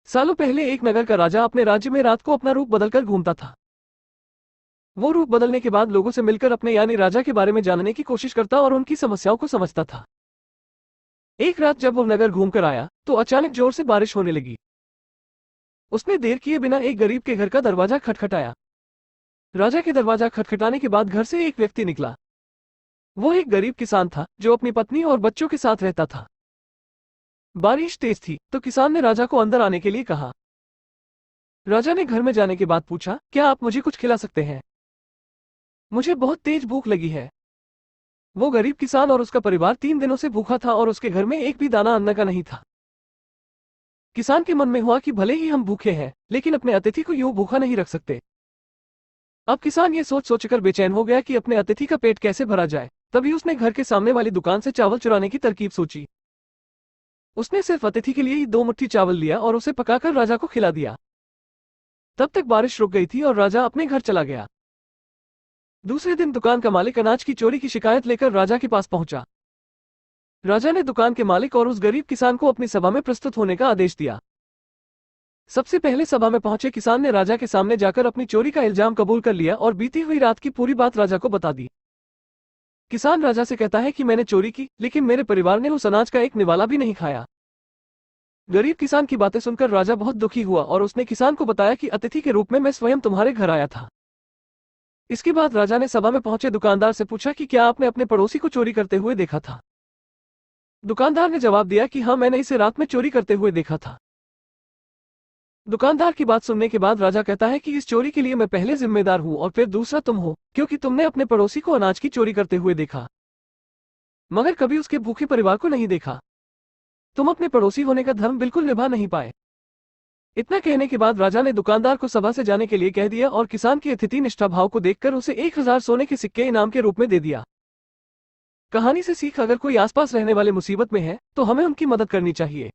सालों पहले एक नगर का राजा अपने राज्य में रात को अपना रूप बदलकर घूमता था। वो रूप बदलने के बाद लोगों से मिलकर अपने यानी राजा के बारे में जानने की कोशिश करता और उनकी समस्याओं को समझता था। एक रात जब वो नगर घूमकर आया तो अचानक जोर से बारिश होने लगी। उसने देर किए बिना एक गरीब के घर का दरवाजा खटखटाया। राजा के दरवाजा खटखटाने के बाद घर से एक व्यक्ति निकला। वो एक गरीब किसान था जो अपनी पत्नी और बच्चों के साथ रहता था। बारिश तेज थी तो किसान ने राजा को अंदर आने के लिए कहा। राजा ने घर में जाने के बाद पूछा, क्या आप मुझे कुछ खिला सकते हैं? मुझे बहुत तेज भूख लगी है। वो गरीब किसान और उसका परिवार 3 दिनों से भूखा था और उसके घर में एक भी दाना अन्न का नहीं था। किसान के मन में हुआ कि भले ही हम भूखे हैं, लेकिन अपने अतिथि को यूं भूखा नहीं रख सकते। अब किसान ये सोच सोचकर बेचैन हो गया कि अपने अतिथि का पेट कैसे भरा जाए। तभी उसने घर के सामने वाली दुकान से चावल चुराने की तरकीब सोची। उसने सिर्फ अतिथि के लिए ही 2 मुट्ठी चावल लिया और उसे पकाकर राजा को खिला दिया। तब तक बारिश रुक गई थी और राजा अपने घर चला गया। दूसरे दिन दुकान का मालिक अनाज की चोरी की शिकायत लेकर राजा के पास पहुंचा। राजा ने दुकान के मालिक और उस गरीब किसान को अपनी सभा में प्रस्तुत होने का आदेश दिया। सबसे पहले सभा में पहुंचे किसान ने राजा के सामने जाकर अपनी चोरी का इल्जाम कबूल कर लिया और बीती हुई रात की पूरी बात राजा को बता दी। किसान राजा से कहता है कि मैंने चोरी की, लेकिन मेरे परिवार ने उस अनाज का एक निवाला भी नहीं खाया। गरीब किसान की बातें सुनकर राजा बहुत दुखी हुआ और उसने किसान को बताया कि अतिथि के रूप में मैं स्वयं तुम्हारे घर आया था। इसके बाद राजा ने सभा में पहुंचे दुकानदार से पूछा कि क्या आपने अपने पड़ोसी को चोरी करते हुए देखा था? दुकानदार ने जवाब दिया कि हाँ, मैंने इसे रात में चोरी करते हुए देखा था। दुकानदार की बात सुनने के बाद राजा कहता है कि इस चोरी के लिए मैं पहले जिम्मेदार हूं और फिर दूसरा तुम हो, क्योंकि तुमने अपने पड़ोसी को अनाज की चोरी करते हुए देखा, मगर कभी उसके भूखे परिवार को नहीं देखा। तुम अपने पड़ोसी होने का धर्म बिल्कुल निभा नहीं पाए। इतना कहने के बाद राजा ने दुकानदार को सभा से जाने के लिए कह दिया और किसान की अतिथि निष्ठा भाव को देखकर उसे 1000 सोने के सिक्के इनाम के रूप में दे दिया। कहानी से सीख, अगर कोई आसपास रहने वाले मुसीबत में है तो हमें उनकी मदद करनी चाहिए।